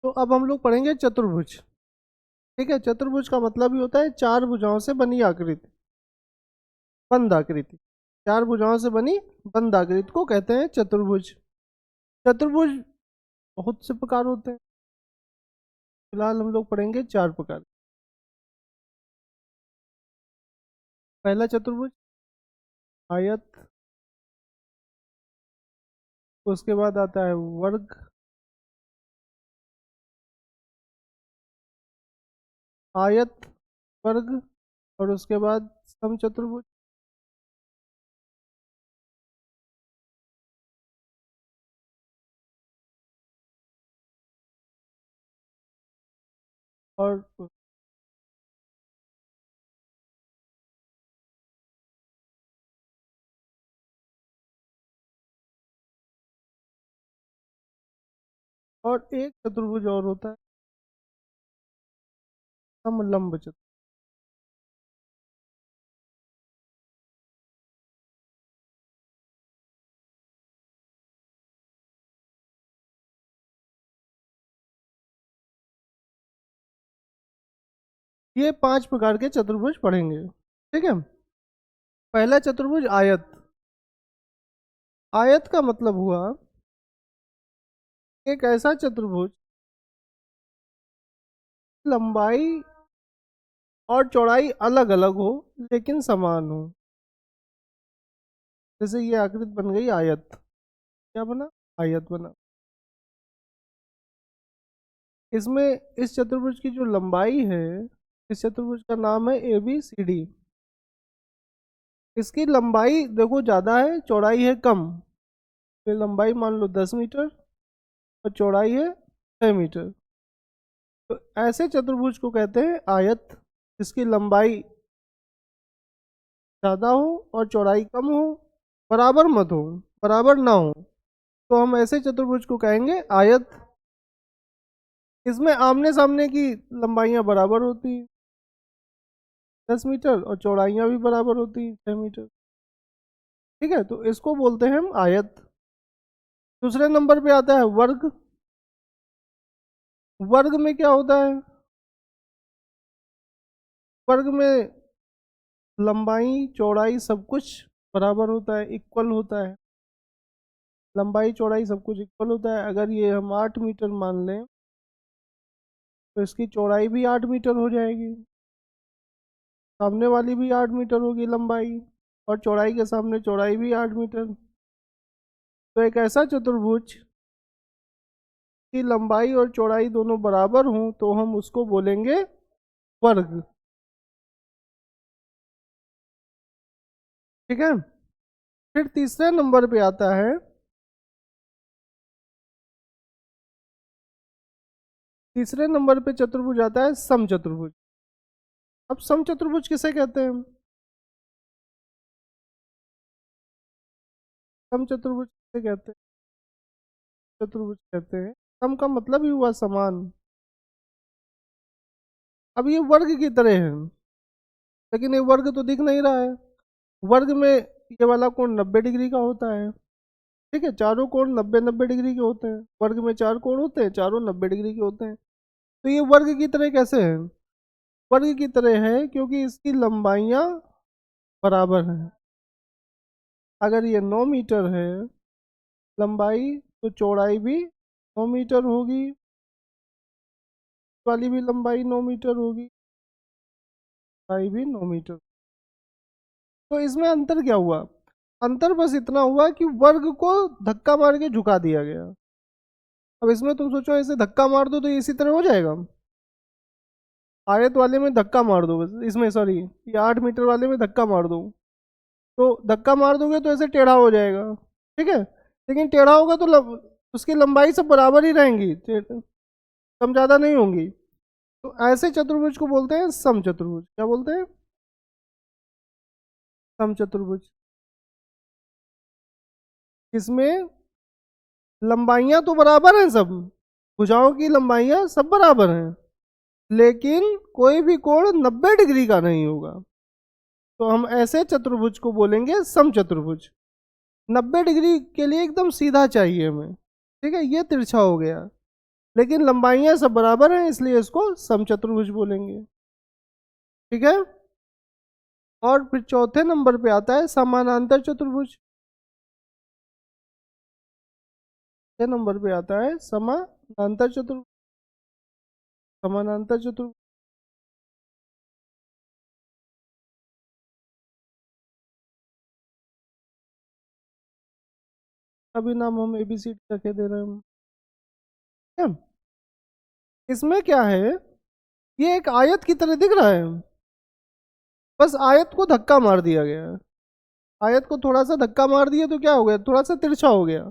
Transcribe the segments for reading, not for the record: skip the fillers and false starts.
तो अब हम लोग पढ़ेंगे चतुर्भुज। ठीक है, चतुर्भुज का मतलब ही होता है चार भुजाओं से बनी आकृति, बंद आकृति। चार भुजाओं से बनी बंद आकृति को कहते हैं चतुर्भुज। चतुर्भुज बहुत से प्रकार होते हैं, फिलहाल हम लोग पढ़ेंगे चार प्रकार। पहला चतुर्भुज आयत, उसके बाद आता है वर्ग, आयत, वर्ग, और उसके बाद समचतुर्भुज। और एक चतुर्भुज और होता है समलंब चतुर्भुज। ये पांच प्रकार के चतुर्भुज पढ़ेंगे। ठीक है, पहला चतुर्भुज आयत। आयत का मतलब हुआ एक ऐसा चतुर्भुज लंबाई और चौड़ाई अलग अलग हो लेकिन समान हो। जैसे ये आकृति बन गई आयत, क्या बना? आयत बना। इसमें इस चतुर्भुज की जो लंबाई है, इस चतुर्भुज का नाम है ABCD। इसकी लंबाई देखो ज़्यादा है, चौड़ाई है कम। तो लंबाई मान लो 10 मीटर और चौड़ाई है 6 मीटर। तो ऐसे चतुर्भुज को कहते हैं आयत, जिसकी लंबाई ज़्यादा हो और चौड़ाई कम हो, बराबर मत हो, बराबर ना हो, तो हम ऐसे चतुर्भुज को कहेंगे आयत। इसमें आमने सामने की लंबाइयाँ बराबर होती हैं 10 मीटर, और चौड़ाइयाँ भी बराबर होती हैं 6 मीटर। ठीक है, तो इसको बोलते हैं हम आयत। दूसरे नंबर पे आता है वर्ग। वर्ग में क्या होता है? वर्ग में लंबाई चौड़ाई सब कुछ बराबर होता है, इक्वल होता है। लंबाई चौड़ाई सब कुछ इक्वल होता है। अगर ये हम 8 मीटर मान लें तो इसकी चौड़ाई भी 8 मीटर हो जाएगी, सामने वाली भी 8 मीटर होगी लंबाई, और चौड़ाई के सामने चौड़ाई भी 8 मीटर। तो एक ऐसा चतुर्भुज की लंबाई और चौड़ाई दोनों बराबर हों तो हम उसको बोलेंगे वर्ग। ठीक है, फिर तीसरे नंबर पे आता है, तीसरे नंबर पे चतुर्भुज आता है समचतुर्भुज। अब समचतुर्भुज किसे कहते हैं? समचतुर्भुज किसे कहते हैं? चतुर्भुज कहते हैं, सम का मतलब ही हुआ समान। अब ये वर्ग की तरह है, लेकिन ये वर्ग तो दिख नहीं रहा है। वर्ग में ये वाला कोण 90 डिग्री का होता है। ठीक है, चारों कोण 90-90 डिग्री के होते हैं। वर्ग में चार कोण होते हैं, चारों 90 डिग्री के होते हैं। तो ये वर्ग की तरह कैसे है? वर्ग की तरह है क्योंकि इसकी लंबाइयाँ बराबर हैं। अगर ये 9 मीटर है लंबाई, तो चौड़ाई भी 9 मीटर होगी, वाली भी लंबाई 9 मीटर होगी, चौड़ाई भी 9 मीटर। तो इसमें अंतर क्या हुआ? अंतर बस इतना हुआ कि वर्ग को धक्का मार के झुका दिया गया। अब इसमें तुम सोचो ऐसे धक्का मार दो तो ये इसी तरह हो जाएगा? आयत वाले में धक्का मार दो, बस इसमें सॉरी, ये 8 मीटर वाले में धक्का मार दो, तो धक्का मार दोगे तो ऐसे टेढ़ा हो जाएगा। ठीक है, लेकिन टेढ़ा होगा तो उसकी लंबाई सब बराबर ही रहेंगी, कम ज़्यादा नहीं होंगी। तो ऐसे चतुर्भुज को बोलते हैं समचतुर्भुज। क्या बोलते हैं? समचतुर्भुज। इसमें लंबाइयाँ तो बराबर हैं सब, भुजाओं की लंबाइयाँ सब बराबर हैं, लेकिन कोई भी कोण 90 डिग्री का नहीं होगा। तो हम ऐसे चतुर्भुज को बोलेंगे समचतुर्भुज। 90 डिग्री के लिए एकदम सीधा चाहिए हमें। ठीक है, ये तिरछा हो गया, लेकिन लंबाइयां सब बराबर हैं, इसलिए इसको समचतुर्भुज बोलेंगे। ठीक है। और फिर चौथे नंबर पे आता है समानांतर चतुर्भुज। चौथे नंबर पे आता है समानांतर चतुर्भुज। समानांतर चतुर्भुज अभी नाम हम ABCD रखे दे रहे हैं। ठीक है? इसमें क्या है, ये एक आयत की तरह दिख रहा है, बस आयत को धक्का मार दिया गया है। आयत को थोड़ा सा धक्का मार दिया तो क्या हो गया, थोड़ा सा तिरछा हो गया।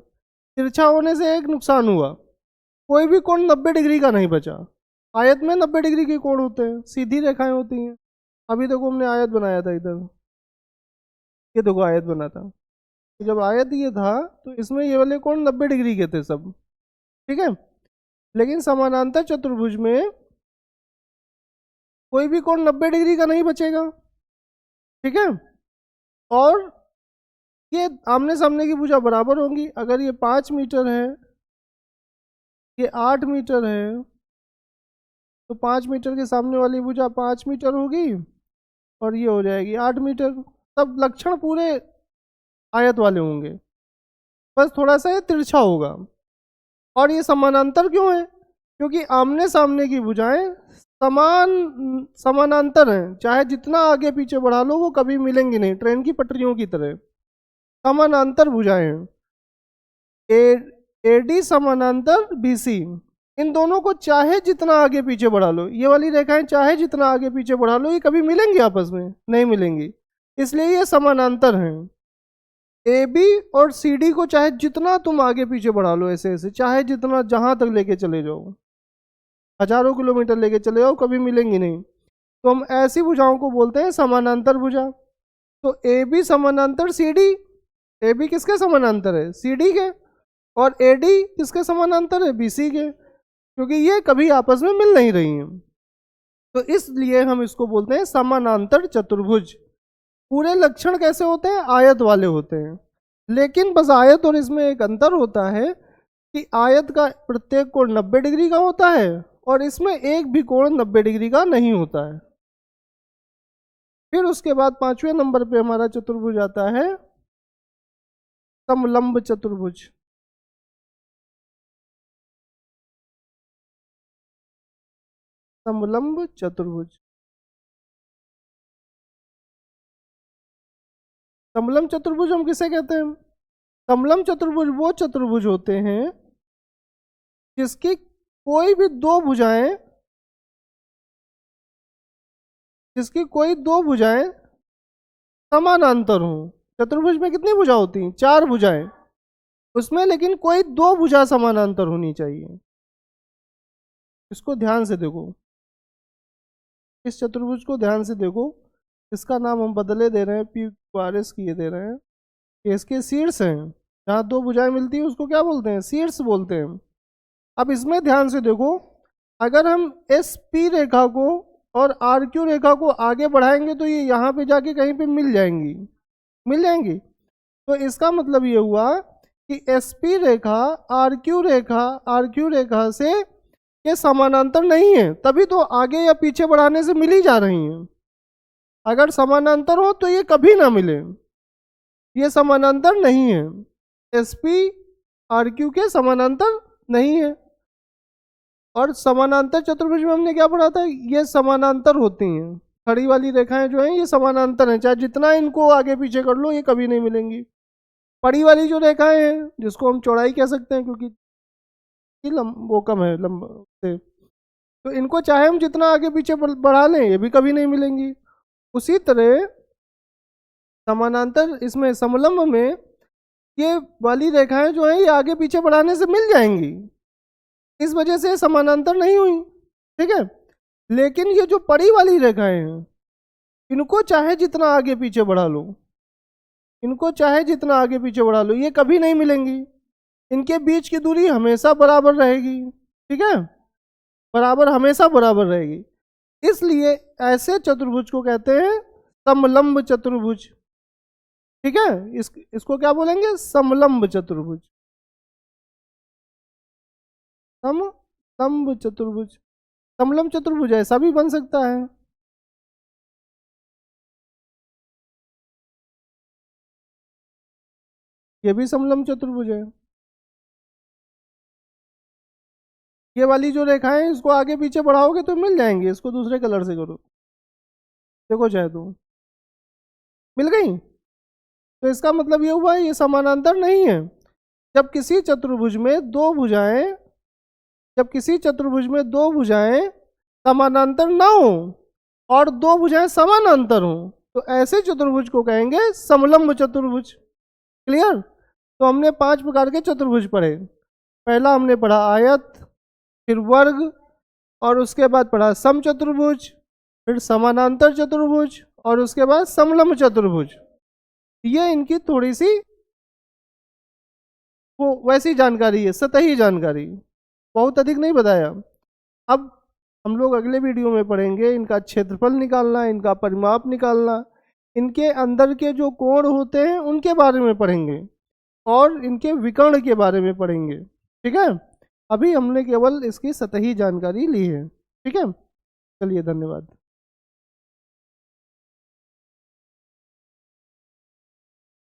तिरछा होने से एक नुकसान हुआ, कोई भी कोण 90 डिग्री का नहीं बचा। आयत में 90 डिग्री के कोण होते हैं, सीधी रेखाएं होती हैं। अभी देखो हमने आयत बनाया था इधर, ये देखो आयत बना था, तो जब आयत ये था तो इसमें ये वाले कोण 90 डिग्री के थे सब। ठीक है। लेकिन समानांतर चतुर्भुज में कोई भी कोण 90 डिग्री का नहीं बचेगा। ठीक है। और ये आमने सामने की भुजा बराबर होंगी। अगर ये 5 मीटर है, ये 8 मीटर है, तो 5 मीटर के सामने वाली भुजा 5 मीटर होगी और ये हो जाएगी 8 मीटर। सब लक्षण पूरे आयत वाले होंगे, बस थोड़ा सा ये तिरछा होगा। और ये समानांतर क्यों है, क्योंकि आमने सामने की भुजाएं समानांतर हैं, चाहे जितना आगे पीछे बढ़ा लो वो कभी मिलेंगी नहीं, ट्रेन की पटरियों की तरह समानांतर भुजाएं हैं। AD समानांतर BC, इन दोनों को चाहे जितना आगे पीछे बढ़ा लो, ये वाली रेखाएं चाहे जितना आगे पीछे बढ़ा लो, ये कभी मिलेंगी आपस में नहीं मिलेंगी, इसलिए ये समानांतर हैं। AB और CD को चाहे जितना तुम आगे पीछे बढ़ा लो, ऐसे ऐसे चाहे जितना जहां तक लेके चले जाओ, हजारों किलोमीटर लेके चले जाओ, कभी मिलेंगी नहीं। तो हम ऐसी भुजाओं को बोलते हैं समानांतर भुजा। तो AB समानांतर CD, AB किसके समानांतर है, CD के, और AD किसके समानांतर है, BC के, क्योंकि ये कभी आपस में मिल नहीं रही हैं। तो इसलिए हम इसको बोलते हैं समानांतर चतुर्भुज। पूरे लक्षण कैसे होते हैं, आयत वाले होते हैं, लेकिन बस आयत और इसमें एक अंतर होता है कि आयत का प्रत्येक कोण 90 डिग्री का होता है और इसमें एक भी कोण 90 डिग्री का नहीं होता है। फिर उसके बाद 5वें नंबर पे हमारा चतुर्भुज आता है समलंब चतुर्भुज। समलंब चतुर्भुज। समलंब चतुर्भुज हम किसे कहते हैं, समलंब चतुर्भुज वो चतुर्भुज होते हैं जिसकी कोई भी दो भुजाएं, जिसकी कोई दो भुजाएं समानांतर हो। चतुर्भुज में कितनी भुजा होती हैं, 4 भुजाएं, उसमें लेकिन कोई दो भुजा समानांतर होनी चाहिए। इसको ध्यान से देखो, इस चतुर्भुज को ध्यान से देखो, इसका नाम हम बदले दे रहे हैं, PQRS किए दे रहे हैं। ये इसके शीर्ष हैं, जहाँ दो भुजाएं मिलती है उसको क्या बोलते हैं, शीर्ष बोलते हैं। अब इसमें ध्यान से देखो, अगर हम SP रेखा को और RQ रेखा को आगे बढ़ाएंगे तो ये यहाँ पे जाके कहीं पे मिल जाएंगी, मिल जाएंगी। तो इसका मतलब ये हुआ कि SP रेखा RQ रेखा से ये समानांतर नहीं है, तभी तो आगे या पीछे बढ़ाने से मिल ही जा रही हैं। अगर समानांतर हो तो ये कभी ना मिले, ये समानांतर नहीं है, SP RQ के समानांतर नहीं है। और समानांतर चतुर्भुज में हमने क्या पढ़ा था, ये समानांतर होती हैं, खड़ी वाली रेखाएं जो हैं ये समानांतर हैं, चाहे जितना इनको आगे पीछे कर लो ये कभी नहीं मिलेंगी। पड़ी वाली जो रेखाएं हैं, जिसको हम चौड़ाई कह सकते हैं क्योंकि वो कम है लंब से, तो इनको चाहे हम जितना आगे पीछे बढ़ा लें ये भी कभी नहीं मिलेंगी। उसी तरह समानांतर इसमें समलंब में ये वाली रेखाएं जो हैं ये आगे पीछे बढ़ाने से मिल जाएंगी, इस वजह से समानांतर नहीं हुई। ठीक है। लेकिन ये जो पड़ी वाली रेखाएं हैं, इनको चाहे जितना आगे पीछे बढ़ा लो, इनको चाहे जितना आगे पीछे बढ़ा लो, ये कभी नहीं मिलेंगी। इनके बीच की दूरी हमेशा बराबर रहेगी। ठीक है, बराबर, हमेशा बराबर रहेगी। इसलिए ऐसे चतुर्भुज को कहते हैं समलंब चतुर्भुज। ठीक है, इसको क्या बोलेंगे, समलंब चतुर्भुज। समलंब समलंब चतुर्भुज, समलंब चतुर्भुज ऐसा भी बन सकता है। ये भी समलंब चतुर्भुज है। ये वाली जो रेखाएं इसको आगे पीछे बढ़ाओगे तो मिल जाएंगे, इसको दूसरे कलर से करो, देखो चाहे तो मिल गई। तो इसका मतलब ये हुआ ये समानांतर नहीं है। जब किसी चतुर्भुज में दो भुजाएं जब किसी चतुर्भुज में दो भुजाएं समानांतर ना हो और दो भुजाएं समानांतर हो तो ऐसे चतुर्भुज को कहेंगे समलंब चतुर्भुज। क्लियर। तो हमने 5 प्रकार के चतुर्भुज पढ़े। पहला हमने पढ़ा आयत, फिर वर्ग, और उसके बाद पढ़ा समचतुर्भुज, फिर समानांतर चतुर्भुज, और उसके बाद समलंब चतुर्भुज। ये इनकी थोड़ी सी वो वैसी जानकारी है, सतही जानकारी, बहुत अधिक नहीं बताया। अब हम लोग अगले वीडियो में पढ़ेंगे इनका क्षेत्रफल निकालना, इनका परिमाप निकालना, इनके अंदर के जो कोण होते हैं उनके बारे में पढ़ेंगे, और इनके विकर्ण के बारे में पढ़ेंगे। ठीक है, अभी हमने केवल इसकी सतही जानकारी ली है। ठीक है, चलिए धन्यवाद।